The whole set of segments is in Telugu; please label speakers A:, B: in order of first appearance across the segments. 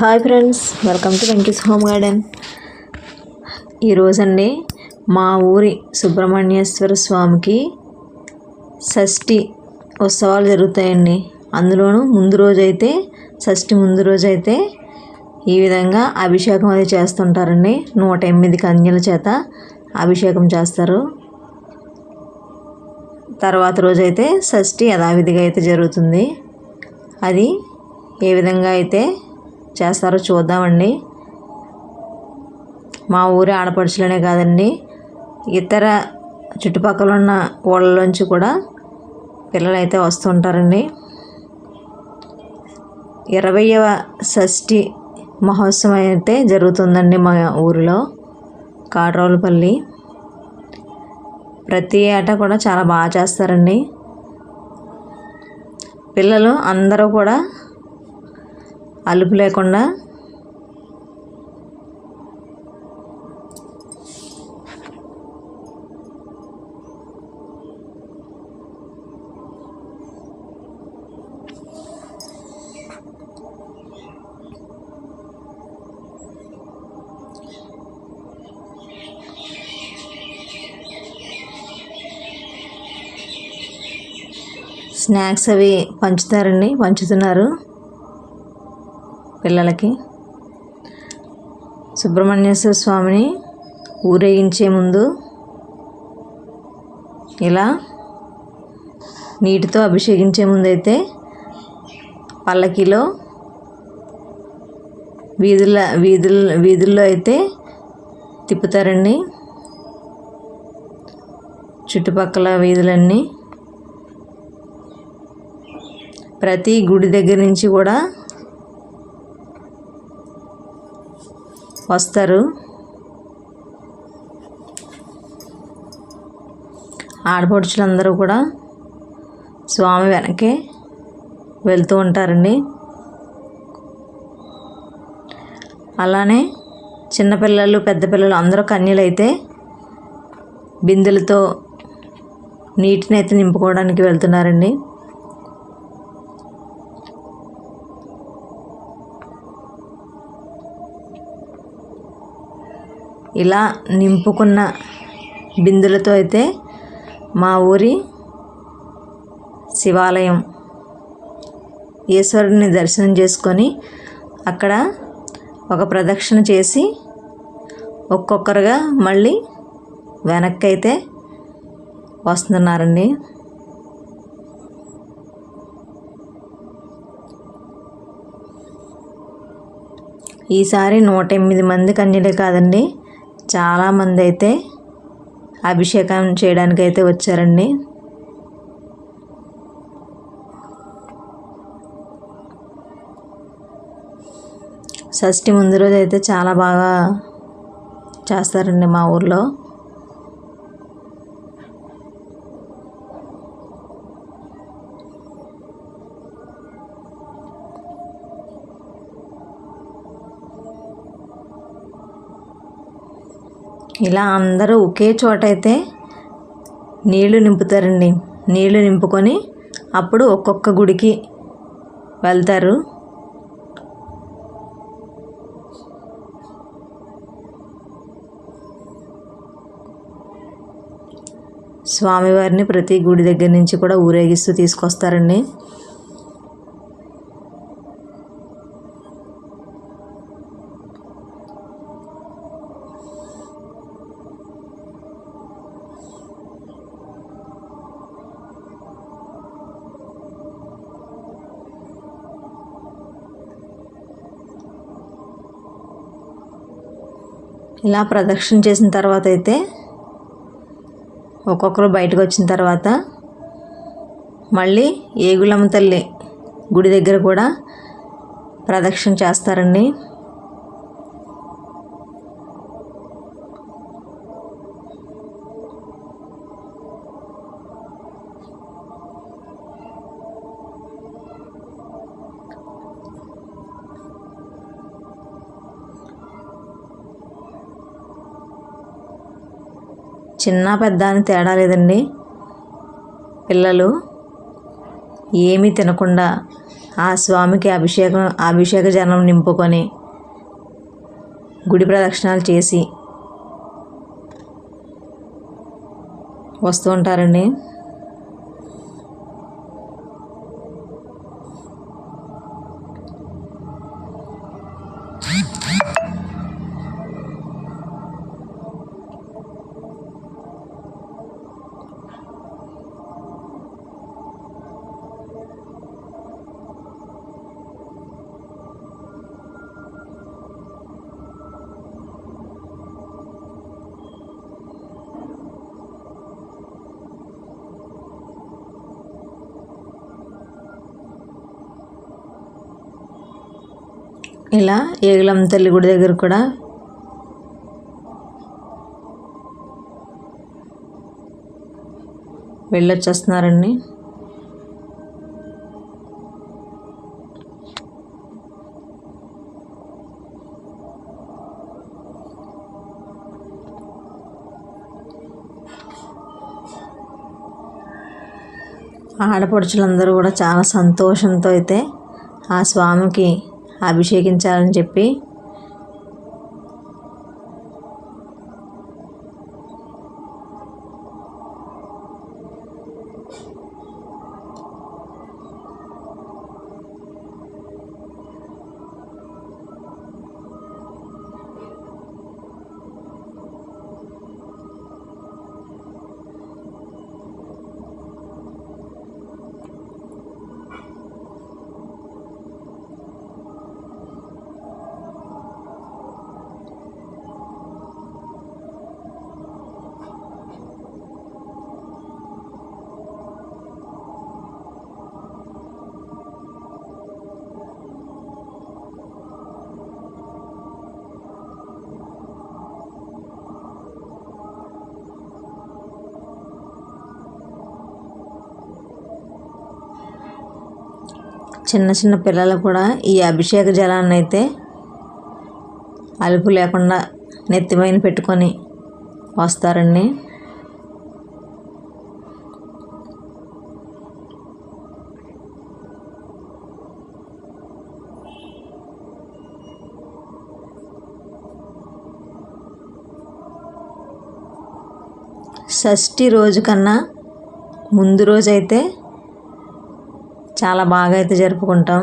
A: Hi friends, welcome to Venky's home garden. ఈరోజండి మా ఊరి సుబ్రహ్మణ్యేశ్వర స్వామికి షష్ఠి ఉత్సవాలు జరుగుతాయండి. అందులోనూ షష్ఠి ముందు రోజైతే ఈ విధంగా అభిషేకం అది చేస్తుంటారండి. 108 కన్యల చేత అభిషేకం చేస్తారు. తర్వాత రోజైతే షష్ఠి యథావిధిగా అయితే జరుగుతుంది. అది ఏ విధంగా అయితే చేస్తారో చూద్దామండి. మా ఊరి ఆడపడుచులనే కాదండి, ఇతర చుట్టుపక్కల ఉన్న ఊళ్ళలోంచి కూడా పిల్లలు అయితే వస్తుంటారండి. 20వ షష్ఠి మహోత్సవం అయితే జరుగుతుందండి మా ఊరిలో కాట్రోలుపల్లి. ప్రతి ఏటా కూడా చాలా బాగా చేస్తారండి. పిల్లలు అందరూ కూడా అలుపు లేకుండా స్నాక్స్ అవి పంచుతున్నారు పిల్లలకి. సుబ్రహ్మణ్యేశ్వర స్వామిని ఊరేగించే ముందు ఇలా నీటితో అభిషేకించే ముందు అయితే పల్లకిలో వీధుల్లో అయితే తిప్పుతారండి. చుట్టుపక్కల వీధులన్నీ ప్రతి గుడి దగ్గర నుంచి కూడా వస్తారు. ఆడపడుచులందరూ కూడా స్వామి వెనకే వెళ్తూ ఉంటారండి. అలానే చిన్నపిల్లలు పెద్ద పిల్లలు అందరూ కన్యలు అయితే బిందెలతో నీటిని అయితే నింపుకోవడానికి వెళ్తున్నారండి. ఇలా నింపుకున్న బిందులతో అయితే మా ఊరి శివాలయం ఈశ్వరుడిని దర్శనం చేసుకొని అక్కడ ఒక ప్రదక్షిణ చేసి ఒక్కొక్కరుగా మళ్ళీ వెనక్కి అయితే వస్తున్నారండి. ఈసారి 108 మంది కన్యలే కాదండి, చాలామంది అయితే అభిషేకం చేయడానికి అయితే వచ్చారండి. షష్ఠి ముందు రోజు అయితే చాలా బాగా చేస్తారండి మా ఊర్లో. ఇలా అందరూ ఒకే చోట అయితే నీళ్లు నింపుతారండి. నీళ్లు నింపుకొని అప్పుడు ఒక్కొక్క గుడికి వెళ్తారు. స్వామివారిని ప్రతి గుడి దగ్గర నుంచి కూడా ఊరేగిస్తూ తీసుకొస్తారండి. ఇలా ప్రదక్షిణ చేసిన తర్వాత అయితే ఒక్కొక్కరు బయటకు వచ్చిన తర్వాత మళ్ళీ ఏగులమ్మ తల్లి గుడి దగ్గర కూడా ప్రదక్షిణ చేస్తారండి. చిన్న పెద్ద అని తేడా లేదండి. పిల్లలు ఏమీ తినకుండా ఆ స్వామికి అభిషేక జలం నింపుకొని గుడి ప్రదక్షిణాలు చేసి వస్తూ ఉంటారండి. ఇలా ఏగులమ్మ తల్లి గుడి దగ్గర కూడా వెళ్ళొచ్చేస్తున్నారండి. ఆడపడుచులందరూ కూడా చాలా సంతోషంతో అయితే ఆ స్వామికి అభిషేకించాలని చెప్పి చిన్న చిన్న పిల్లలు కూడా ఈ అభిషేక జలాన్ని అయితే అలుపు లేకుండా నెత్తిమైన పెట్టుకొని వస్తారండి. షష్ఠి రోజు కన్నా ముందు రోజైతే చాలా బాగా అయితే జరుపుకుంటాం.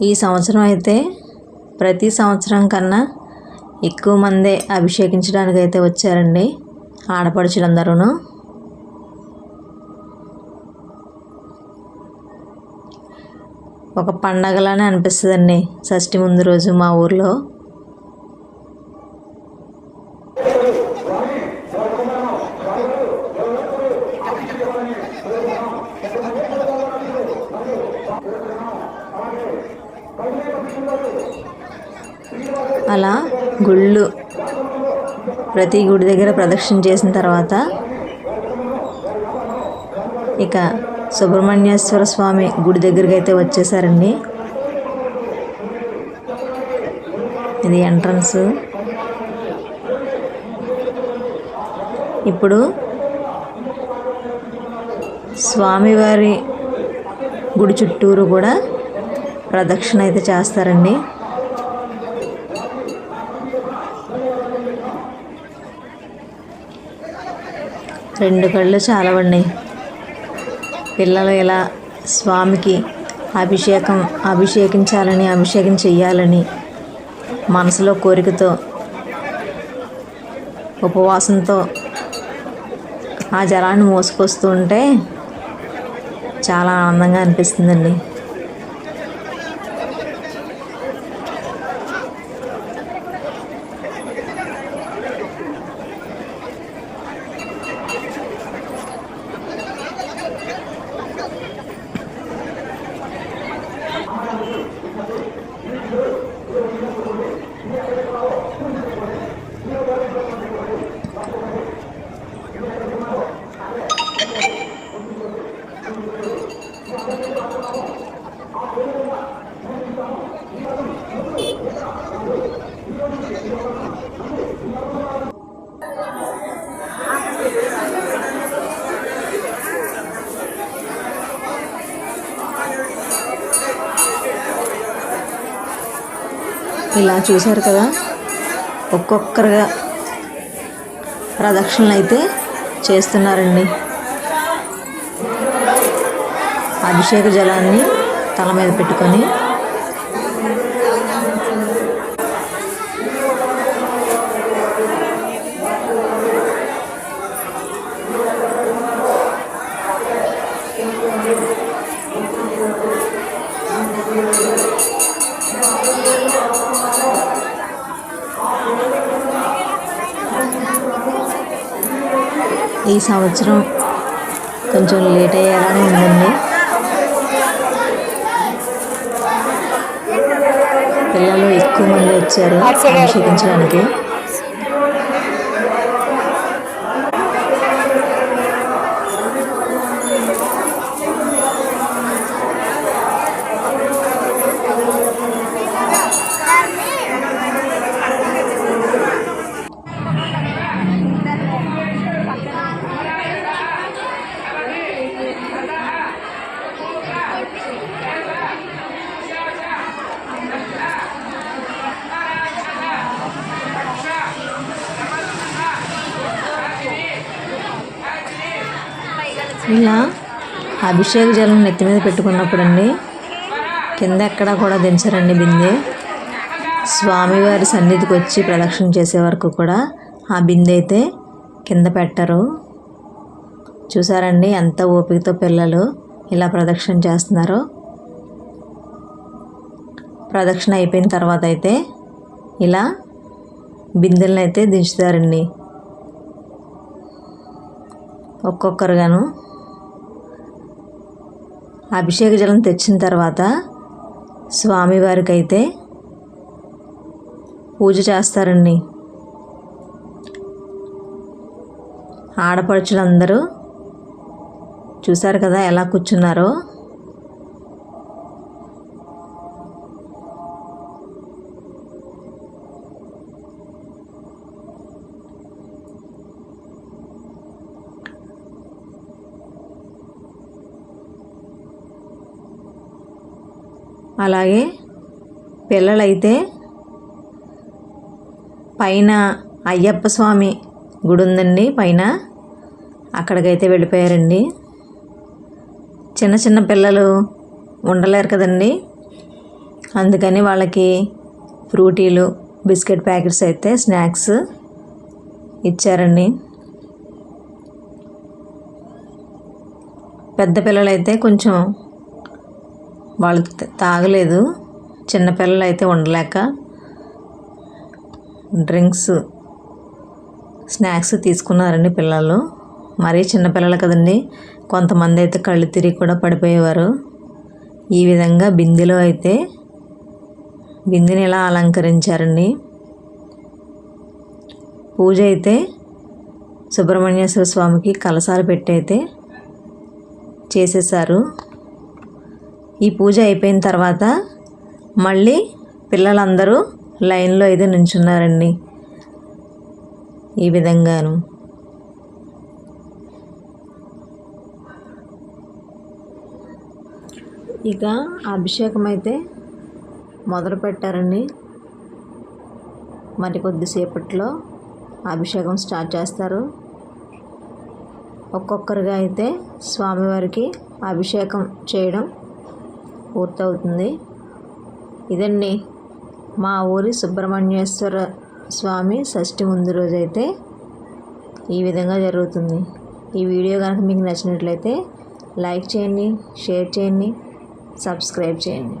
A: ఈ సంవత్సరం అయితే ప్రతి సంవత్సరం కన్నా ఎక్కువ మందే అభిషేకించడానికి అయితే వచ్చారండి ఆడపడుచులందరూ. ఒక పండగలానే అనిపిస్తుందండి షష్ఠి ముందు రోజు మా ఊర్లో. అలా గుళ్ళు ప్రతి గుడి దగ్గర ప్రదక్షిణ చేసిన తర్వాత ఇక సుబ్రహ్మణ్యేశ్వర స్వామి గుడి దగ్గరికి అయితే వచ్చేసారండి. ఇది ఎంట్రన్స్. ఇప్పుడు స్వామివారి గుడి చుట్టూరు కూడా ప్రదక్షిణ అయితే చేస్తారండి. రెండు కళ్ళు చాలవండి పిల్లలు ఇలా స్వామికి అభిషేకం చెయ్యాలని మనసులో కోరికతో ఉపవాసంతో ఆ జలాన్ని మోసుకొస్తూ ఉంటే చాలా ఆనందంగా అనిపిస్తుందండి. ఇలా చూశారు కదా, ఒక్కొక్కరుగా ప్రదక్షిణలు అయితే చేస్తున్నారండి. అభిషేక జలాన్ని తల మీద పెట్టుకొని ఈ సంవత్సరం కొంచెం లేట్ అయ్యేలానే ఉందండి. పిల్లలు ఎక్కువ మంది వచ్చారు అభిషేకించడానికి. ఇలా అభిషేక జలం నెత్తి మీద పెట్టుకున్నప్పుడు అండి కింద ఎక్కడా కూడా దించరండి బిందె. స్వామివారి సన్నిధికి వచ్చి ప్రదక్షిణ చేసే వరకు కూడా ఆ బిందె అయితే కింద పెట్టరు. చూసారండి ఎంత ఓపికతో పిల్లలు ఇలా ప్రదక్షిణ చేస్తున్నారో. ప్రదక్షిణ అయిపోయిన తర్వాత అయితే ఇలా బిందెలను అయితే దించుతారండి ఒక్కొక్కరుగాను. అభిషేక జలం తెచ్చిన తర్వాత స్వామివారికి అయితే పూజ చేస్తారండి. ఆడపడుచులందరూ చూసారు కదా ఎలా కూర్చున్నారో. అలాగే పిల్లలైతే పైన అయ్యప్ప స్వామి గుడి ఉందండి, పైన అక్కడికైతే వెళ్ళిపోయారండి. చిన్న చిన్న పిల్లలు ఉండలేరు కదండి, అందుకని వాళ్ళకి ఫ్రూటీలు బిస్కెట్ ప్యాకెట్స్ అయితే స్నాక్స్ ఇచ్చారండి. పెద్ద పిల్లలైతే కొంచెం వాళ్ళు తాగలేదు, చిన్నపిల్లలు అయితే ఉండలేక డ్రింక్స్ స్నాక్స్ తీసుకున్నారండి పిల్లలు. మరీ చిన్నపిల్లలు కదండి, కొంతమంది అయితే కళ్ళు తిరిగి కూడా పడిపోయేవారు. ఈ విధంగా బిందెలో అయితే బిందెని ఇలా అలంకరించారండి. పూజ అయితే సుబ్రహ్మణ్యేశ్వర స్వామికి కలశాలు పెట్టి అయితే చేసేసారు. ఈ పూజ అయిపోయిన తర్వాత మళ్ళీ పిల్లలందరూ లైన్లో అయితే నించున్నారండి ఈ విధంగాను. ఇక అభిషేకం అయితే మొదలు పెట్టారండి. మరి కొద్దిసేపట్లో అభిషేకం స్టార్ట్ చేస్తారు. ఒక్కొక్కరుగా అయితే స్వామివారికి అభిషేకం చేయడం పూర్తవుతుంది. ఇదండి మా ఊరి సుబ్రహ్మణ్యేశ్వర స్వామి షష్ఠి ముందు రోజైతే ఈ విధంగా జరుగుతుంది. ఈ వీడియో కనుక మీకు నచ్చినట్లయితే లైక్ చేయండి, షేర్ చేయండి, సబ్స్క్రైబ్ చేయండి.